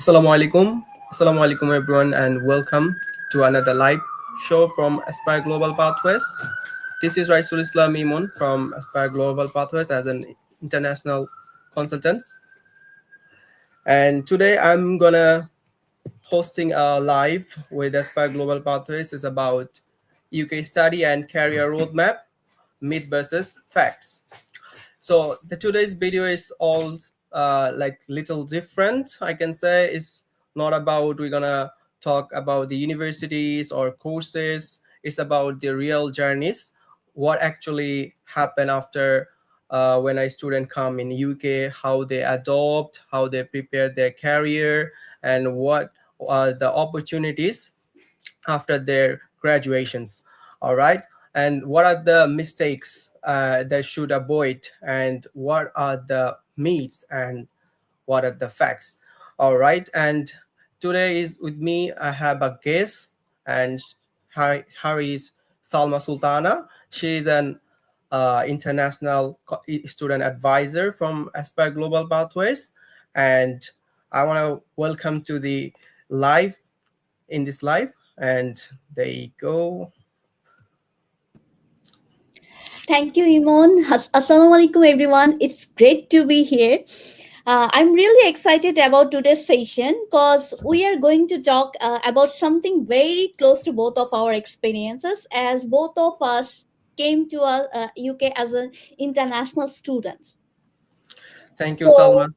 Assalamu alaikum. Assalamu alaikum, everyone, and welcome to another live show from Aspire Global Pathways. This is Raisul Islam Imun from Aspire Global Pathways as an international consultant. And today I'm gonna hosting a live with Aspire Global Pathways is about UK study and career roadmap, myth versus facts. So the today's video is all like little different. I can say it's not about we're gonna talk about the universities or courses. It's about the real journeys, what actually happened after when a student come in UK, how they adopt, how they prepare their career, and what are the opportunities after their graduations. All right, and what are the mistakes they should avoid, and what are the myths, and what are the facts. All right, and today is with me I have a guest, and her is Salma Sultana. She is an international student advisor from Aspire Global Pathways, and I want to welcome to the live in this live, and there you go. Thank you, Imon. Assalamualaikum, everyone. It's great to be here. I'm really excited about today's session because we are going to talk about something very close to both of our experiences, as both of us came to UK as an international students. Thank you, So,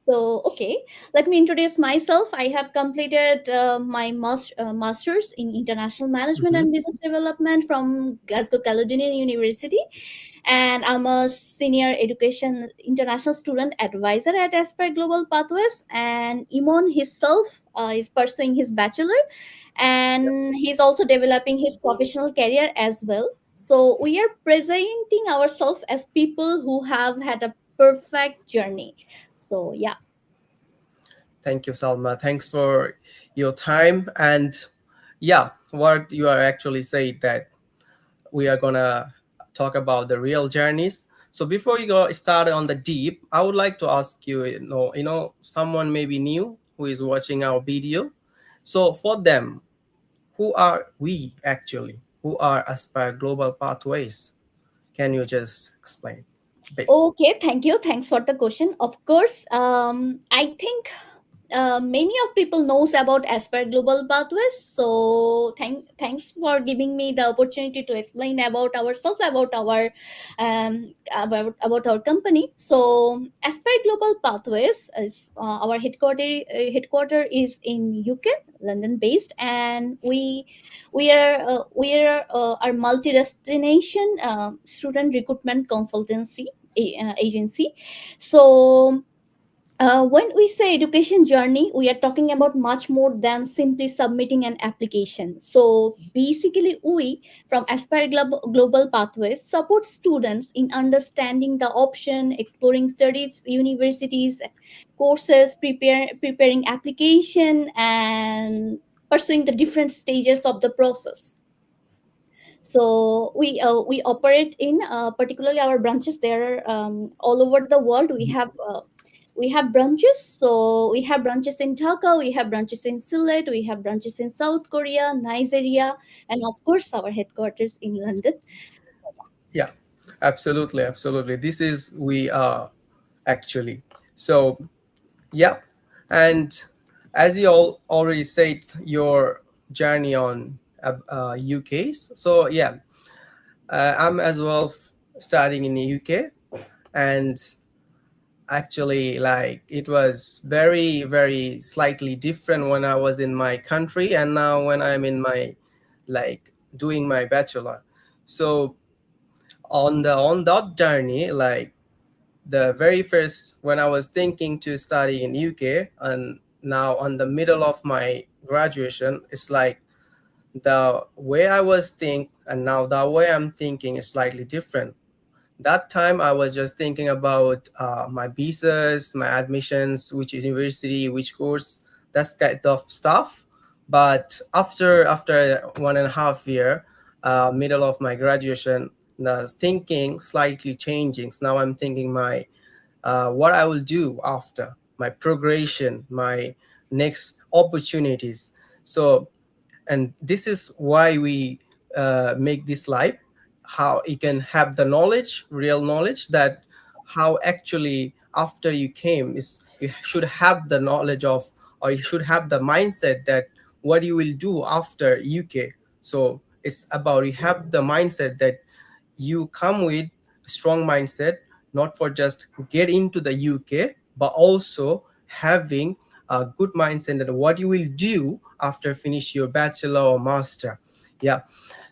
Salma. okay, let me introduce myself. I have completed my master's in international management Mhm. and business development from Glasgow Caledonian University, and I'm a senior education international student advisor at Aspire Global Pathways. And Imon himself is pursuing his bachelor, and he's also developing his professional career as well. So we are presenting ourselves as people who have had a perfect journey. So yeah. Thank you, Salma. Thanks for your time. And yeah, what you are actually saying that we are gonna talk about the real journeys. So before you go start on the deep, I would like to ask you, someone maybe new who is watching our video. So for them, who are we actually? Who are Aspire Global Pathways? Can you just explain a bit? Okay, thank you. Thanks for the question. Of course, I think many of people knows about Aspire Global Pathways. So thanks for giving me the opportunity to explain about ourselves, about our company. So Aspire Global Pathways is our headquarter is in UK, London based, and we are our multi destination student recruitment consultancy agency. So when we say education journey, we are talking about much more than simply submitting an application. So basically, we from Aspire Global Pathways support students in understanding the option, exploring studies, universities, courses, preparing application, and pursuing the different stages of the process. So we operate in particularly our branches there all over the world. We have branches. So we have branches in Dhaka, we have branches in Sylhet, we have branches in South Korea, Nigeria, and of course our headquarters in London. Yeah, absolutely, absolutely. This is we are actually. So yeah, and as you all already said, your journey on UK's. So yeah, I'm as well studying in the UK, and actually, like it was very, very slightly different when I was in my country, and now when I'm in my like doing my bachelor. So on that journey, like the very first when I was thinking to study in UK, and now on the middle of my graduation, it's like the way I was think and now the way I'm thinking is slightly different. That time I was just thinking about my visas, my admissions, which university, which course, that's kind of stuff. But after 1.5 year, middle of my graduation, the thinking slightly changing. So now I'm thinking my what I will do after my progression, my next opportunities. So, and this is why we make this live, how you can have the knowledge, real knowledge, that how actually after you came is you should have the knowledge of, or you should have the mindset that what you will do after UK. So it's about you have the mindset that you come with a strong mindset, not for just get into the UK, but also having a good mindset that what you will do after finish your bachelor or master. Yeah.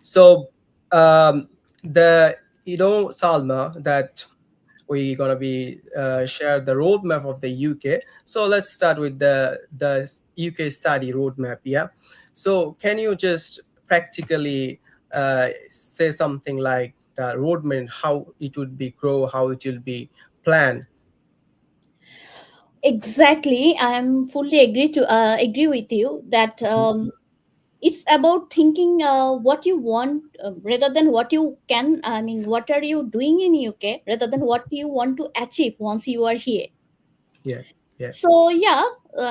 So the Salma, that we're gonna be share the roadmap of the UK. So let's start with the UK study roadmap. Yeah. So can you just practically say something like the roadmap, how it would be grow, how it will be planned? Exactly, I'm fully agree with you that it's about thinking what you want rather than what you can. I mean, what are you doing in UK rather than what you want to achieve once you are here. Yeah. Yeah. So yeah,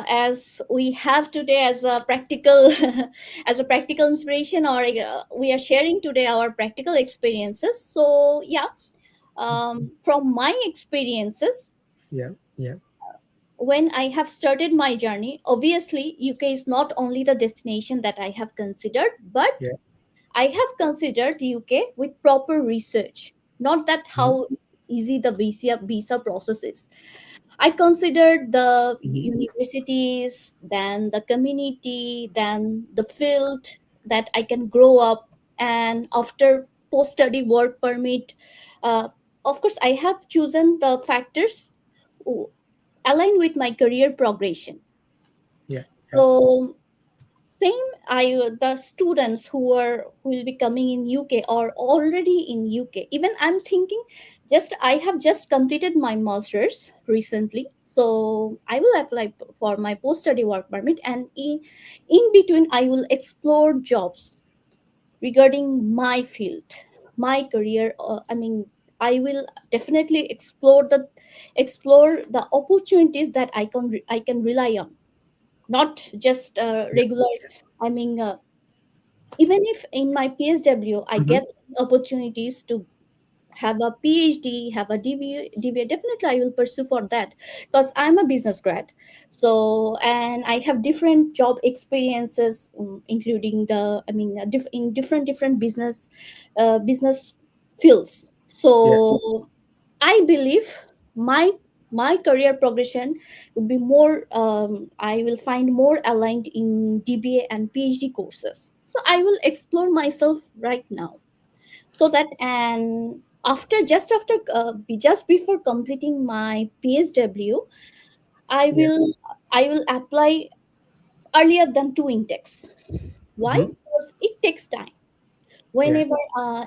as we have today as a practical as a practical inspiration, or we are sharing today our practical experiences. So yeah, from my experiences, Yeah. Yeah. when I have started my journey, obviously UK is not only the destination that I have considered, but Yeah. I have considered UK with proper research. Not that Mhm. how easy the visa process is. I considered the Mhm. universities, then the community, then the field that I can grow up, and after post study work permit. Uh, of course, I have chosen the factors aligned with my career progression. Yeah. Yeah. So same, I the students who will be coming in UK or already in UK. Even I'm thinking, just I have just completed my masters recently, so I will apply for my post study work permit, and in between I will explore jobs regarding my field, my career. I mean, I will definitely explore the opportunities that I can rely on, not just Yeah. regular. I mean, even if in my PSW I Mhm. get opportunities to have a PhD, have a DBA, definitely I will pursue for that, because I'm a business grad. So, and I have different job experiences, including in different business fields. Yeah. So I believe my my career progression would be more. I will find more aligned in DBA and PhD courses. So I will explore myself right now, so that, and just before completing my PSW, I Yeah. will I will apply earlier than two intakes. Why? Mhm. Because it takes time. Yeah. Whenever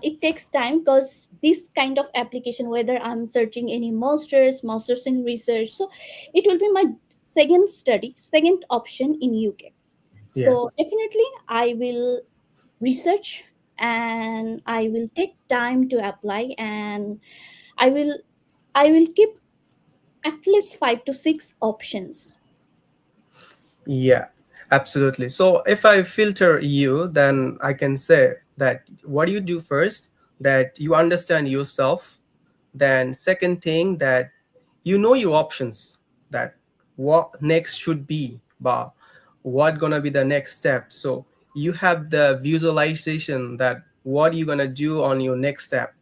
it takes time, because this kind of application, whether I'm searching any masters in research, so it will be my second option in UK. Yeah. So definitely I will research, and I will take time to apply, and i will I will keep at least 5 to 6 options. Yeah, absolutely. So if I filter you, then I can say that what you do first, that you understand yourself. Then second thing, that you know your options, that what next should be, but what gonna be the next step. So you have the visualization that what you gonna do on your next step.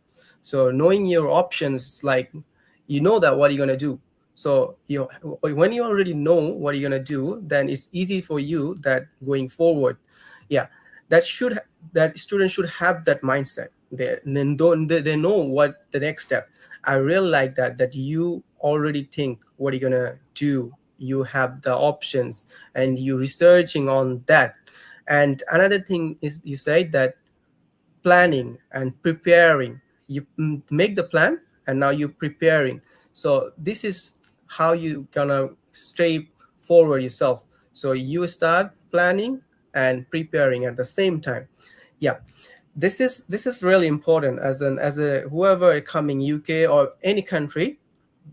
So knowing your options, like you know that what you're gonna do. So you, when you already know what you're gonna do, then it's easy for you that going forward. Yeah, that should, that students should have that mindset. They know what the next step. I really like that you already think what you're gonna do. You have the options and you researching on that. And another thing is you say that planning and preparing. You make the plan and now you're preparing. So this is how you gonna stay forward yourself. So you start planning and preparing at the same time. Yeah, this is really important as a whoever coming UK or any country.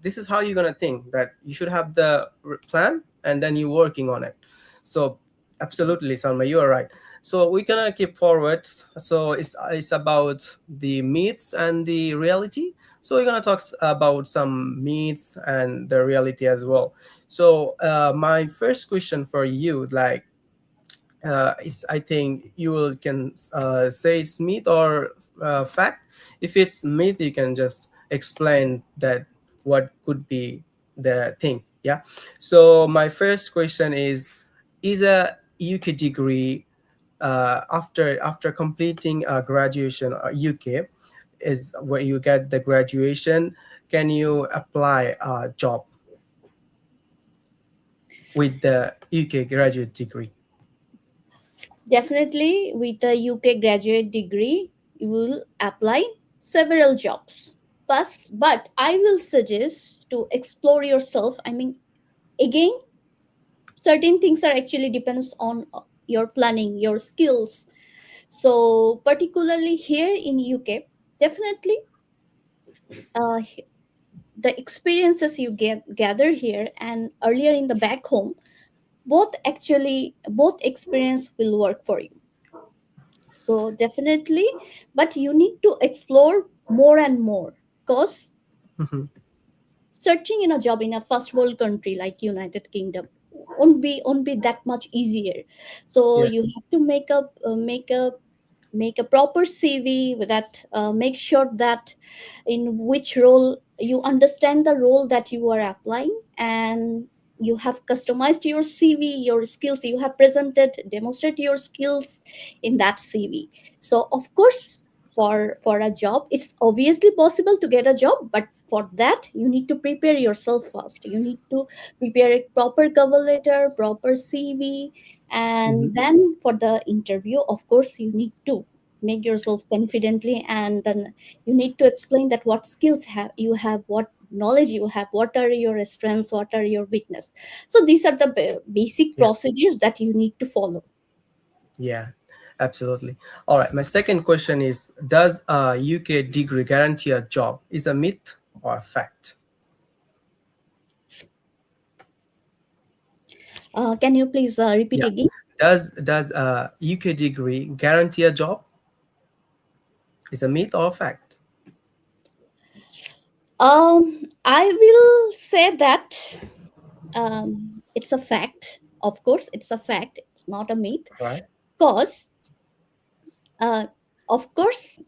this is how you're gonna think, that you should have the plan and then you're working on it. So absolutely, Salma, you are right. So we're gonna keep forwards. So it's about the myths and the reality. So we're gonna talk about some myths and the reality as well. So my first question for you, like, is, I think you will can say it's myth or fact. If it's myth, you can just explain that what could be the thing. Yeah. So my first question is a UK degree, after completing graduation, UK is where you get the graduation. Can you apply a job with the UK graduate degree? Definitely, with a UK graduate degree, you will apply several jobs. But I will suggest to explore yourself. I mean, again, certain things are actually depends on your planning, your skills. So, particularly here in UK, definitely, uh, the experiences you gather here and earlier in the back home, both experience will work for you. So definitely, but you need to explore more and more, because Mhm. searching in a job in a first world country like United Kingdom won't be that much easier. So Yeah. you have to make a proper CV with that. Make sure that in which role you understand the role that you are applying, and you have customized your CV, your skills. You have demonstrate your skills in that CV. So of course, for a job, it's obviously possible to get a job, but for that you need to prepare yourself first. You need to prepare a proper cover letter, proper CV, Mhm. and then for the interview, of course, you need to make yourself confidently, and then you need to explain that what skills you have, what knowledge you have, what are your strengths, what are your weakness. So these are the basic Yeah. procedures that you need to follow. Yeah, absolutely. All right. My second question is, does a UK degree guarantee a job? Is a myth or a fact? Can you please repeat Yeah. again? Does a UK degree guarantee a job? Is a myth or a fact? I will say that it's a fact. Of course, it's a fact. It's not a myth. Right. Because, uh, of course,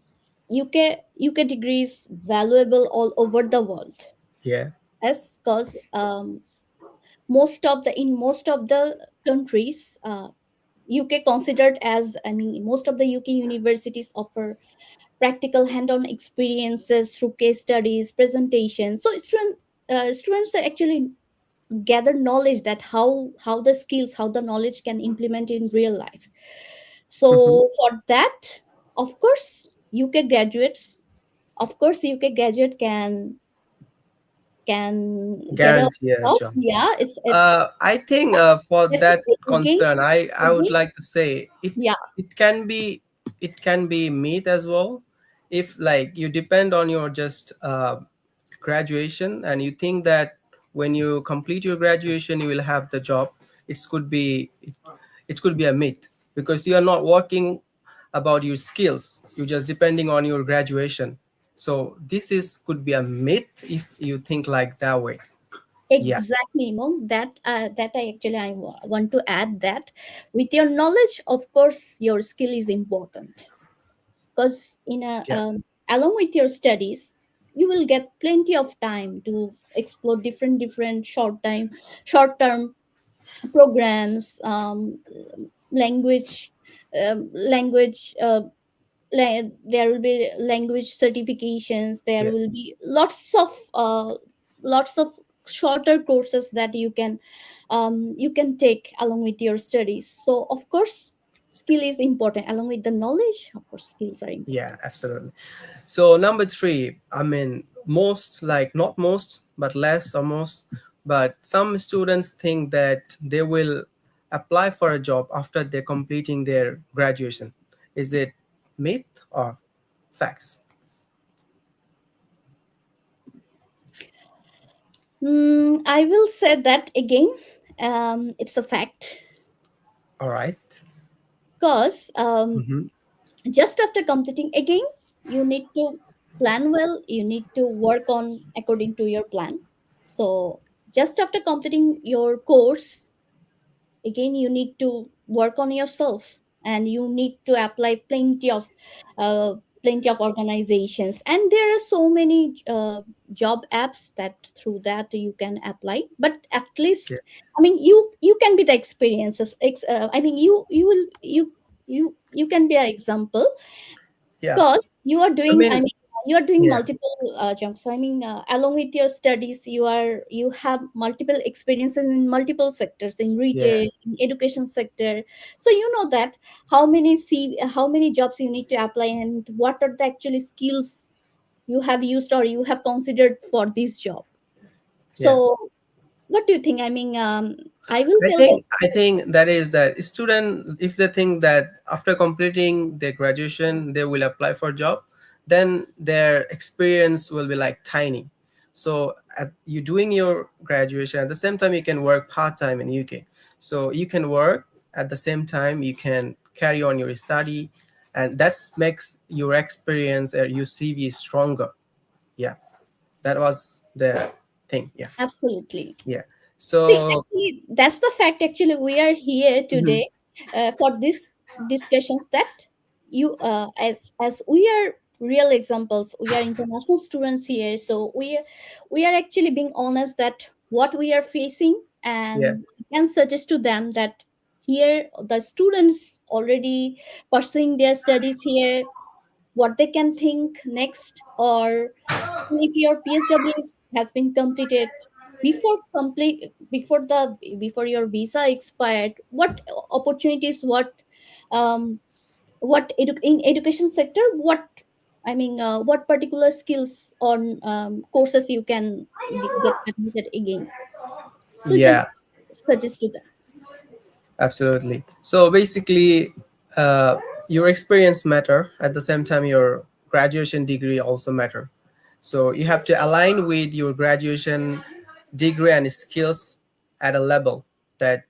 UK degree is valuable all over the world. Yeah. As because most of the countries, UK considered as, I mean, most of the UK universities offer practical hand-on experiences through case studies, presentations. So students are actually gather knowledge that how the skills, how the knowledge can implement in real life. Hmm. So for that, of course, UK graduate can get a Guarantee a job. job. Yeah, it's I think for that definitely concern, I would again, like to say yeah, it can be, it can be myth as well. If like you depend on your just graduation and you think that when you complete your graduation you will have the job, it could be a myth, because you are not working about your skills. You're just depending on your graduation. So this is could be a myth if you think like that way. Yeah. exactly, Mom. That I want to add that with your knowledge, of course, your skill is important, because in a Yeah. along with your studies, you will get plenty of time to explore different short term programs, language language there will be language certifications. There Yeah. will be lots of shorter courses that you can take along with your studies. So of course, skill is important. Along with the knowledge, of course, skills are Yeah, important. absolutely. So number three, I mean, most, like not most, but less or most, but some students think that they will apply for a job after they're completing their graduation. Is it myth or facts? I will say that again. It's a fact All right. because Mm-hmm. just after completing again, you need to plan well. You need to work on according to your plan. So just after completing your course, again you need to work on yourself, and you need to apply uh, plenty of organizations, and there are so many job apps that through that you can apply. But at Yeah. least, I mean, you can be the experiences I mean, you can be an example, Yeah. because you are I doing, I mean, mean, you are doing yeah. multiple jobs. So I mean, along with your studies, you have multiple experiences in multiple sectors, in Yeah. retail, in education sector. So you know that how many jobs you need to apply, and what are the actually skills you have used or you have considered for this job. Yeah. So what do you think? I mean, I will I tell think this. I think that is that student, if they think that after completing their graduation they will apply for job, then their experience will be like tiny. So at you doing your graduation at the same time you can work part time in UK. So you can work at the same time you can carry on your study, and that makes your experience or your CV stronger. Yeah, that was the thing. Yeah, Absolutely. yeah. See, So actually, that's the fact. Actually, we are here mhm, today for this discussions that as we are real examples. We are international students here, so we are actually being honest that what we are facing, yeah, and we can suggest to them that here the students already pursuing their studies here, what they can think next, or if your PSW has been completed before your visa expired, what opportunities, um, in education sector, I mean, what particular skills or courses you can get admitted again. So yeah. just suggest to them. Absolutely. So basically, uh, your experience matter at the same time your graduation degree also matter. So you have to align with your graduation degree and skills at a level that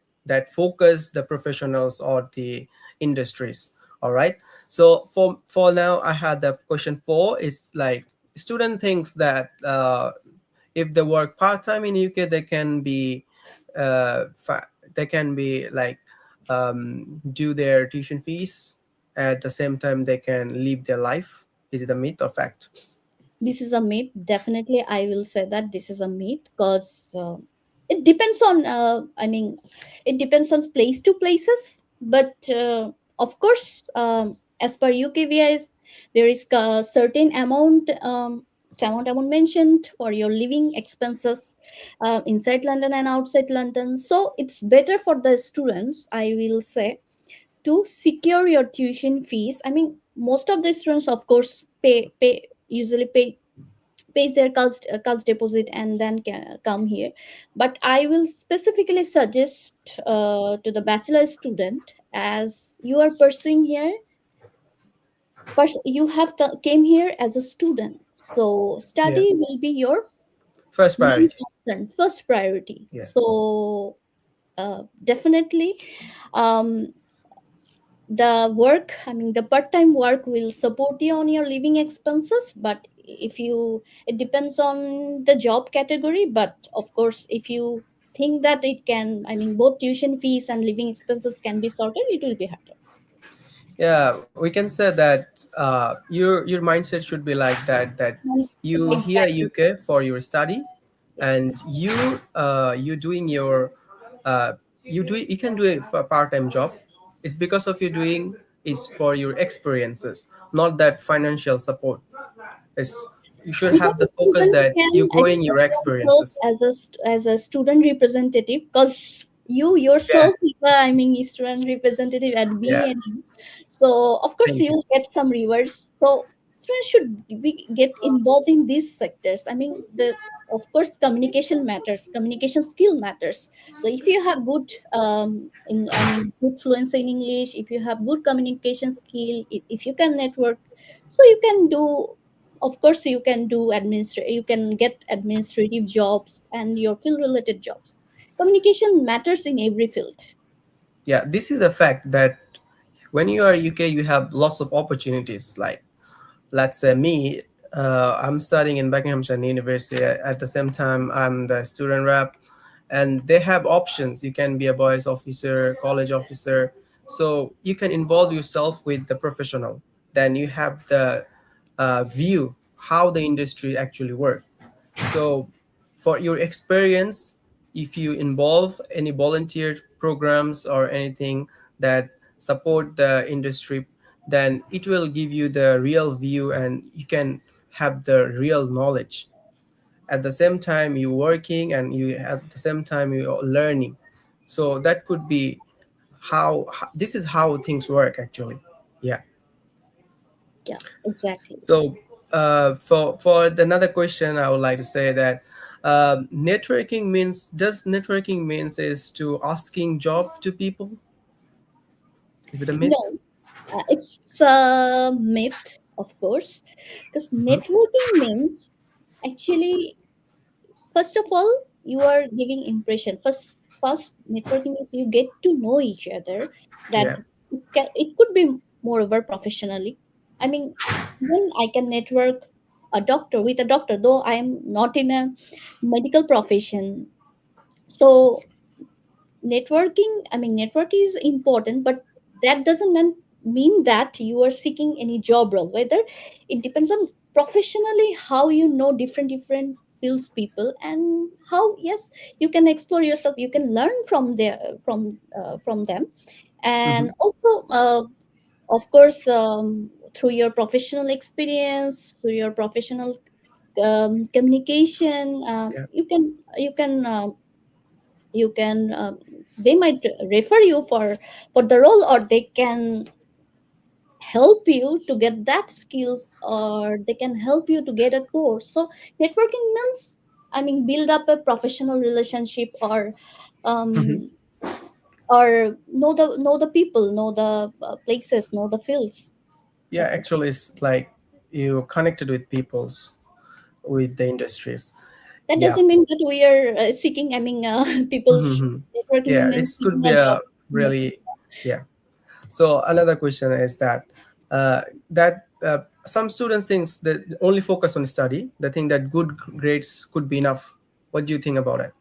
focus the professionals or the industries. All right. So for now, I had the question four. It's like student thinks that if they work part time in UK, they can be they can be like do their tuition fees at the same time they can live their life. Is it a myth or fact? This is a myth. Definitely, I will say that this is a myth, because it depends on. I mean, it depends on place to places. But of course, as per UKVIS, there is a certain amount mentioned for your living expenses inside London and outside London. So it's better for the students, I will say, to secure your tuition fees. I mean, most of the students, of course, usually pays their cash deposit and then come here. But I will specifically suggest to the bachelor student, as you are pursuing here, you have came here as a student, so Yeah. study will be your First main priority. concern, first priority. Yeah. So definitely, um, the work, I mean, the part-time work will support you on your living expenses. But if you, it depends on the job category. But of course, if you think that it can, I mean, both tuition fees and living expenses can be sorted, it will be harder. Yeah, we can say that your mindset should be like that, that Yes, you here exactly. UK for your study, Yeah. and you doing your you can do it for a part-time job. It's because of you doing is for your experiences, not that financial support. It's you should Even have the focus students that can you're growing your express themselves experiences. as as a student representative, because you Yeah, yourself is a, I mean, student representative at yeah. BNU. So of course Thank you you. will get some rewards. So students should get involved in these sectors. I mean, the of course communication matters, communication skill matters. So if you have good I mean, good fluency in English, if you have good communication skill, if you can network, so you can do of course you can do you can get administrative jobs and your field related jobs. Communication matters in every field. Yeah, this is a fact that when you are UK, you have lots of opportunities. Like, let's say me, I'm studying in Buckinghamshire University. At the same time, I'm the student rep, and they have options. You can be a boys officer, college officer, so you can involve yourself with the professional. Then you have the view how the industry actually work. So, for your experience, if you involve any volunteer programs or anything that support the industry, then it will give you the real view and you can have the real knowledge. At the same time, you working and you at the same time you are learning. So that could be this is how things work actually. Yeah. Yeah, exactly. So, for another question, I would like to say that networking means does networking means is to asking job to people? Is it a myth? No, it's a myth, of course, because Mhm. networking means actually, first of all, you are giving impression. First networking is you get to know each other. That Yeah. it could be moreover professionally. I mean, when I can network a doctor with a doctor, though I am not in a medical profession. So networking, I mean, network is important, but that doesn't mean that you are seeking any job role. Whether it depends on professionally how you know different fields people, and how, yes, you can explore yourself, you can learn from their from them. Hmm. And also of course, through your professional experience, through your professional communication, Yeah. you can they might refer you for the role, or they can help you to get that skills, or they can help you to get a course. So networking means, I mean, build up a professional relationship, Hmm. um or know the people, know the places, know the fields. Yeah, That's it. actually, it's like you connected with people's with the industries. That Yeah. doesn't mean that we are seeking, I mean, people Hmm. networking Yeah, it means could seeking be a a job. No. really, yeah. So another question is that some students thinks that only focus on study. They think that good grades could be enough. What do you think about it?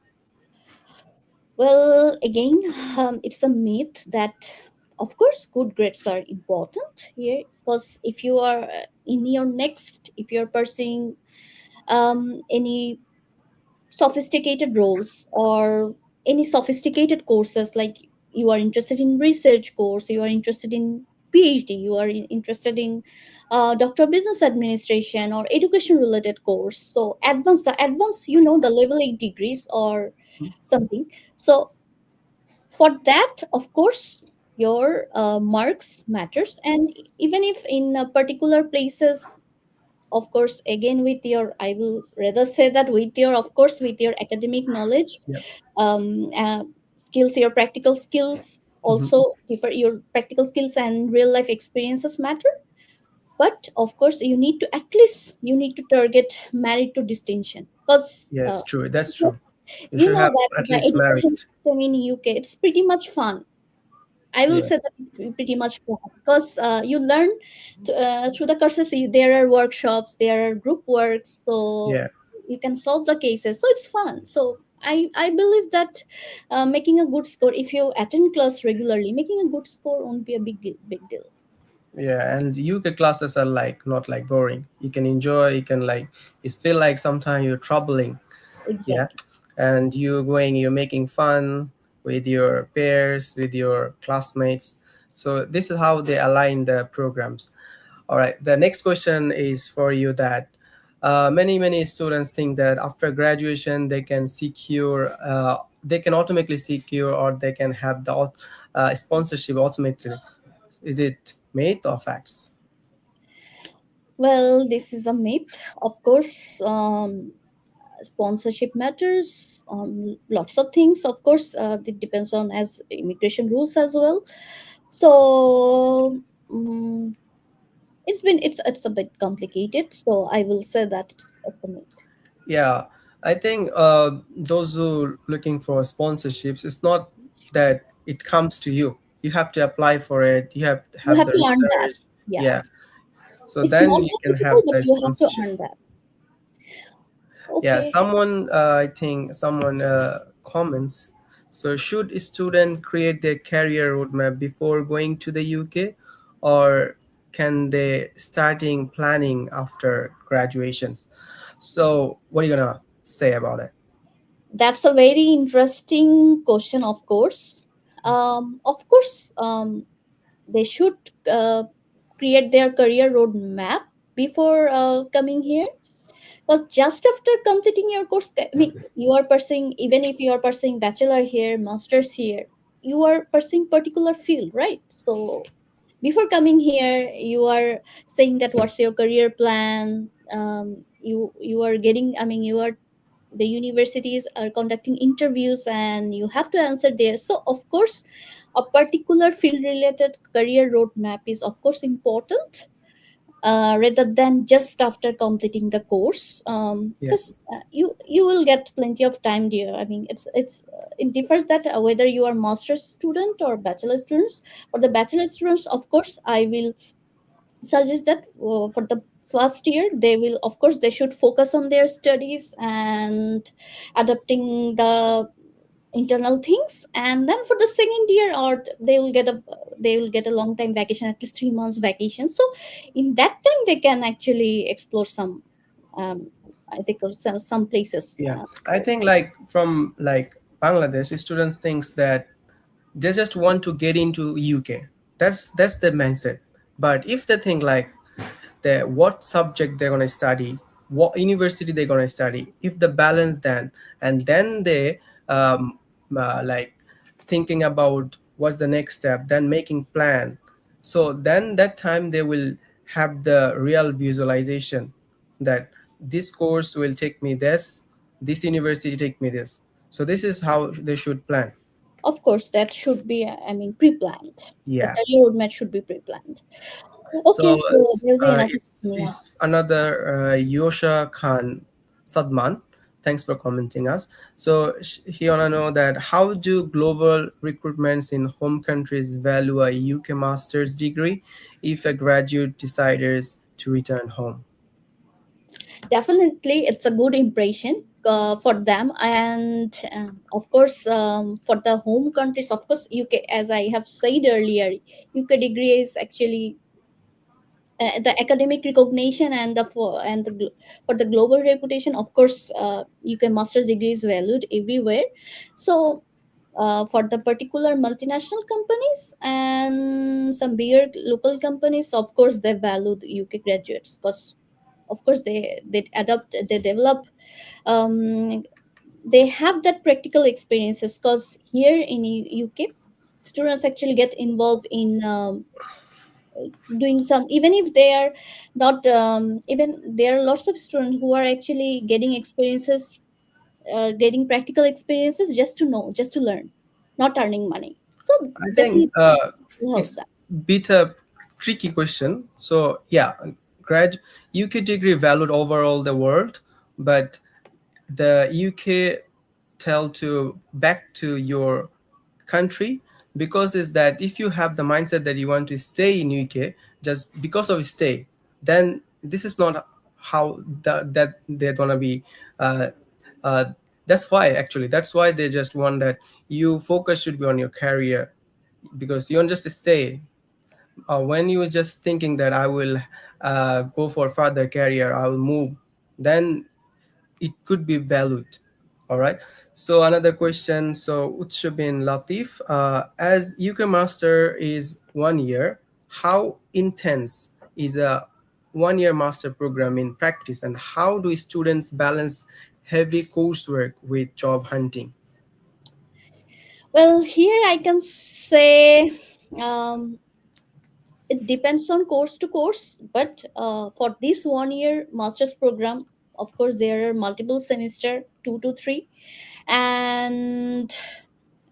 Well, again, it's a myth that, of course, good grades are important here, because if you are in your next, if you're pursuing any sophisticated roles or any sophisticated courses, like you are interested in research course, you are interested in PhD, you are interested in Doctor of Business Administration or education related course. So advanced, the level 8 degrees or something. So for that, of course, your marks matters. And even if in particular places, of course, again, with your, I will rather say that with your, of course, with your academic knowledge, Yeah. um, uh, skills, your practical skills Hmm. also differ, your practical skills and real life experiences matter. But of course, you need to, at least you need to target merit to distinction, because Yes, true. That's true. You you should know have that at the least education merit. system in UK, it's pretty much fun. I will Yeah. say that it's pretty much fun, because you learn through the courses. There are workshops, there are group works, so Yeah. you can solve the cases. So it's fun. So I believe that making a good score, if you attend class regularly, making a good score won't be a big deal. Yeah, and UK classes are like not like boring. You can enjoy. You can like. It feel like sometimes you're troubling. Yeah, Exactly. and you're making fun with your peers, with your classmates. So this is how they align the programs. All right, the next question is for you that many students think that after graduation they can automatically secure or they can have the sponsorship automatically. Is it myth or facts? Well, this is a myth, of course. Sponsorship matters on lots of things, of course. It depends on as immigration rules as well. So it's a bit complicated, so I will say that it's a myth. Yeah, I think those who looking for sponsorships, it's not that it comes to you. You have to apply for it. You have to You have have the to earn that. research. Yeah, Yeah, so it's not then you that can have difficult, but the you have to sponsorship. earn that. Yeah, Okay. someone I think someone comments. So should a student create their career roadmap before going to the UK, or can they starting planning after graduations? So what are you gonna say about it? That's a very interesting question, of course. Of course, they should create their career roadmap before coming here. Because just after completing your course, I mean, you are pursuing, even if you are pursuing bachelor here, masters here, you are pursuing particular field, right? So before coming here, you are saying that what's your career plan. You are getting, I mean, you are, the universities are conducting interviews and you have to answer there. So of course a particular field related career roadmap is of course important, rather than just after completing the course, Yeah, because you will get plenty of time there. I mean, it differs that whether you are master's student or bachelor students. For the bachelor students, of course I will suggest that for the first year they will, of course they should focus on their studies and adapting the internal things, and then for the second year, or they will get a long time vacation, at least 3 months vacation. So in that time they can actually explore some, um, I think some places. yeah. I think like from like Bangladesh, students thinks that they just want to get into UK. That's the mindset. But if they think like the what subject they're gonna study, what university they're gonna study, if the balance then, and then they like thinking about what's the next step, then making plan. So then that time they will have the real visualization that this course will take me this university take me this. So this is how they should plan. Of course that should be, I mean, pre-planned. The Yeah. career roadmap should be pre-planned. Okay, So so there's enough. Yeah, it's another Yosha Khan Sadman. Thanks for commenting us. So he wanna know that how do global recruitments in home countries value a UK master's degree if a graduate decides to return home? definitely it's a good impression for them. And of course, for the home countries, of course UK, as I have said earlier, UK degree is actually the academic recognition and for the global reputation. Of course UK master's degree is valued everywhere. So for the particular multinational companies and some bigger local companies, of course they value the UK graduates, because of course they adapt, they develop, um, they have that practical experiences. Because here in UK, students actually get involved in doing some, even if they are not, even there are lots of students who are actually getting experiences, getting practical experiences, just to know, just to learn, not earning money. So I think definitely help it's that. bit a tricky question. So yeah, grad UK degree valued over all the world, but the UK tell to back to your country, because is that if you have the mindset that you want to stay in UK just because of stay, then this is not how that they're gonna be. Uh, uh, that's why actually that's why they just want that you focus should be on your career, because you don't just stay. When you are just thinking that I will go for further career, I will move, then it could be valued. All right. So another question. So Utsa bin Latif, as UK master is 1 year, how intense is a 1 year master program in practice, and how do students balance heavy coursework with job hunting? Well, here I can say, um, it depends on course to course, but for this 1 year master's program, of course there are multiple semester, 2 to 3, and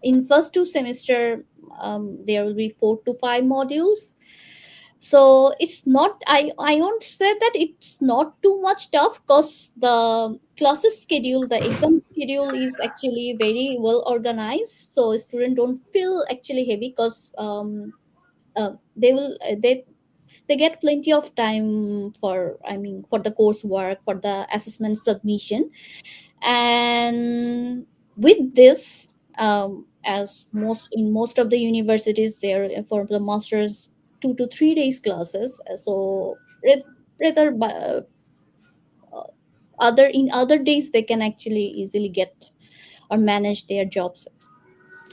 in first 2 semester, there will be 4 to 5 modules. So it's not, I won't say that it's not too much tough, because the classes schedule, the exam schedule is actually very well organized, so students don't feel actually heavy, because they will they get plenty of time for, I mean, for the coursework, for the assessment submission. And with this, as most of the universities there, for the masters, 2 to 3 days classes. So rather uh, other in other days they can actually easily get or manage their jobs,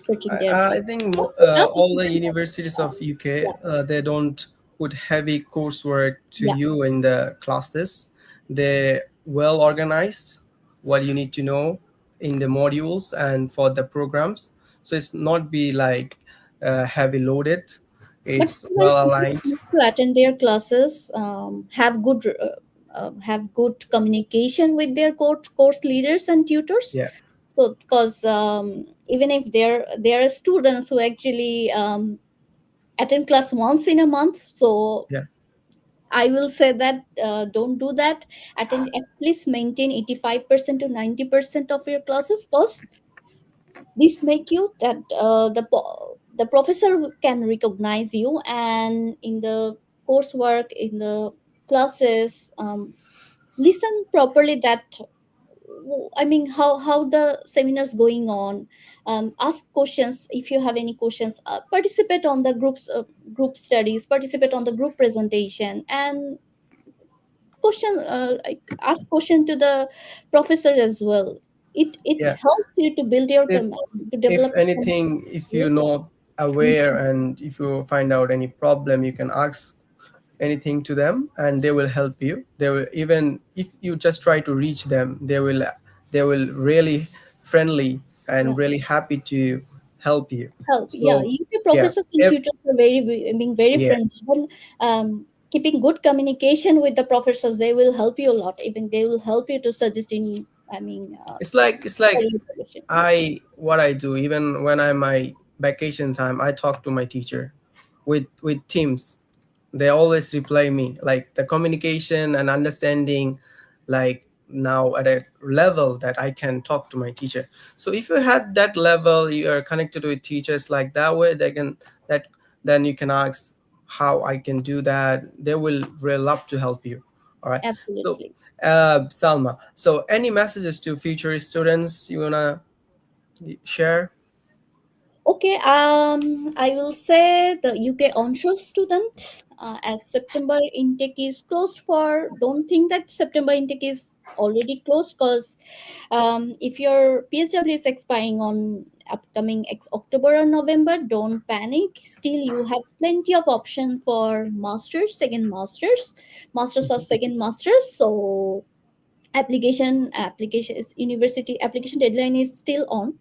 searching their I job. think Not too tough, it all the depends universities on, of UK, yeah, they don't put heavy coursework to yeah. you in the classes. They well organized what you need to know in the modules and for the programs. So it's not be like heavy loaded. But It's students well aligned. need to attend their classes, have good communication with their course leaders and tutors. Yeah, So because even if there are students who actually attend class once in a month, so yeah. I will say that don't do that. Attend, at least maintain 85% to 90% of your classes, because this make you that the professor can recognize you, and in the coursework, in the classes, listen properly, that I mean, how the seminars going on. Ask questions if you have any questions. Participate on the group studies. Participate on the group presentation, and ask question to the professor as well. It Yeah. helps you to build your if to if develop your anything, if you're skills. not aware and if you find out any problem, you can ask anything to them and they will help you. They will, even if you just try to reach them, they will really friendly Yeah, and really happy to help you. help. Yeah, So UK yeah, professors and tutors are being very yeah, friendly. Even keeping good communication with the professors, they will help you a lot. Even they will help you to suggest any, I mean, it's like career progression. Yeah, I what I do, even when I'm my vacation time, I talk to my teacher with teams. They always reply me, like the communication and understanding, like now at a level that I can talk to my teacher. So if you had that level, you are connected with teachers like that way, they can that then you can ask how I can do that. They will really love to help you. All right. So absolutely. Salma, so any messages to future students you wanna share? Okay, I will say the UK onshore student, as September intake is closed for, don't think that September intake is already closed, because if your PSW is expiring on upcoming October or November, don't panic. Still, you have plenty of option for masters, second masters, masters or second masters. So application is university application deadline is still on,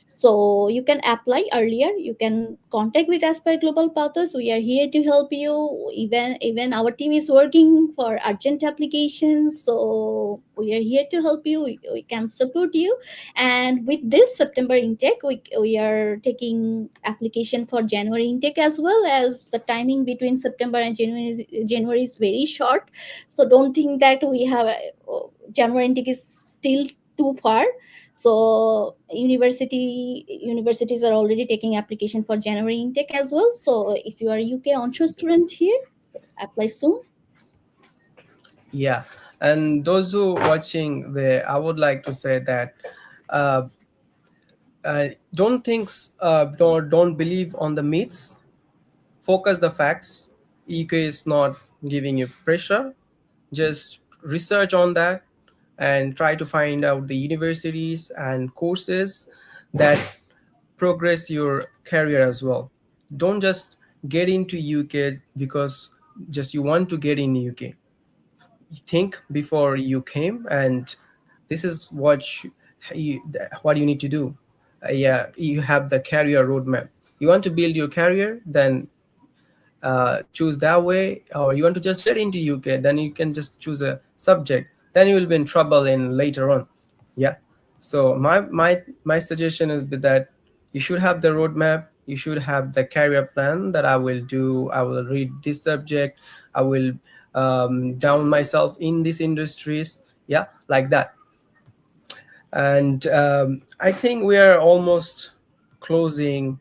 so you can apply earlier. You can contact with Aspire Global Pathways. We are here to help you. Even our team is working for urgent applications, so we are here to help you. We can support you. And with this September intake, we are taking application for January intake as well. As the timing between September and January is very short, so don't think that we have January intake is still too far. So universities are already taking application for January intake as well. So if you are UK onshore student here, so apply soon. Yeah, and those who watching the, I would like to say that uh, don't think don't believe on the myths. Focus the facts. EK is not giving you pressure. Just research on that and try to find out the universities and courses that progress your career as well. Don't just get into UK because just you want to get in UK. Think before you came, and this is what you need to do. Yeah, you have the career roadmap. You want to build your career, then choose that way. Or you want to just get into UK, then you can just choose a subject, then you will be in trouble in later on. Yeah. So my suggestion is that you should have the roadmap. You should have the career plan that I will do. I will read this subject. I will down myself in these industries. Yeah, like that. And I think we are almost closing.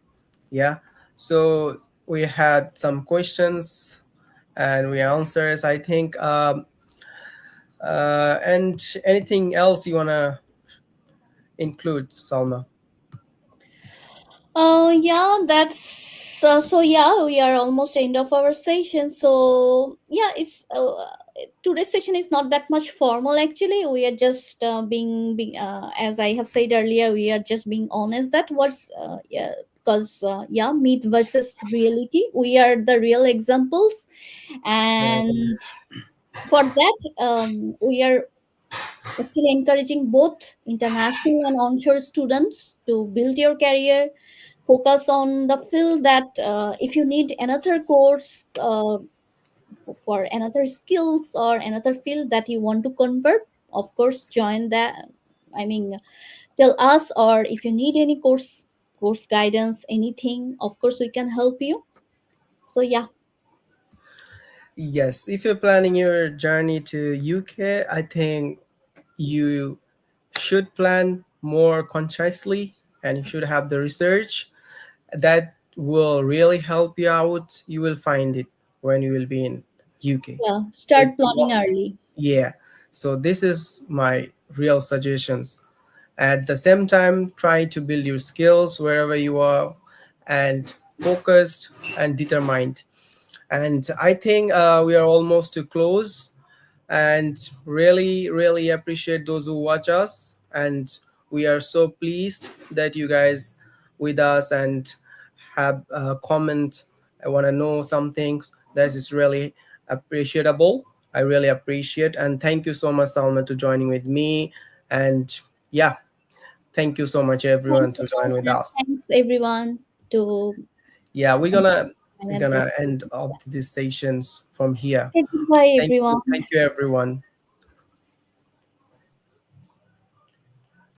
Yeah. So we had some questions and we answers, I think. And anything else you want to include, Salma? Yeah, that's so. Yeah, we are almost end of our session. So yeah, it's today's session is not that much formal. Actually, we are just being as I have said earlier, we are just being honest. That was yeah, because yeah, myth versus reality. We are the real examples, and for that, we are actually encouraging both international and onshore students to build your career, focus on the field that if you need another course for another skills or another field that you want to convert, of course join that. I mean, tell us, or if you need any course guidance, anything, of course we can help you. So yeah. Yes, if you're planning your journey to UK, I think you should plan more consciously and you should have the research that will really help you out. You will find it when you will be in UK. Yeah, It start planning early. yeah. So this is my real suggestions. At the same time, try to build your skills wherever you are and focused and determined. And I think we are almost to close and really, really appreciate those who watch us. And we are so pleased that you guys with us and have a comment. I want to know some things. That is really appreciable. I really appreciate and thank you so much, Salma, to joining with me. And yeah, thank you so much, everyone, Thanks to join with and us. thanks everyone to Yeah, we're and gonna address. end up these sessions from here. Okay, goodbye Thank you, everyone. thank you, everyone.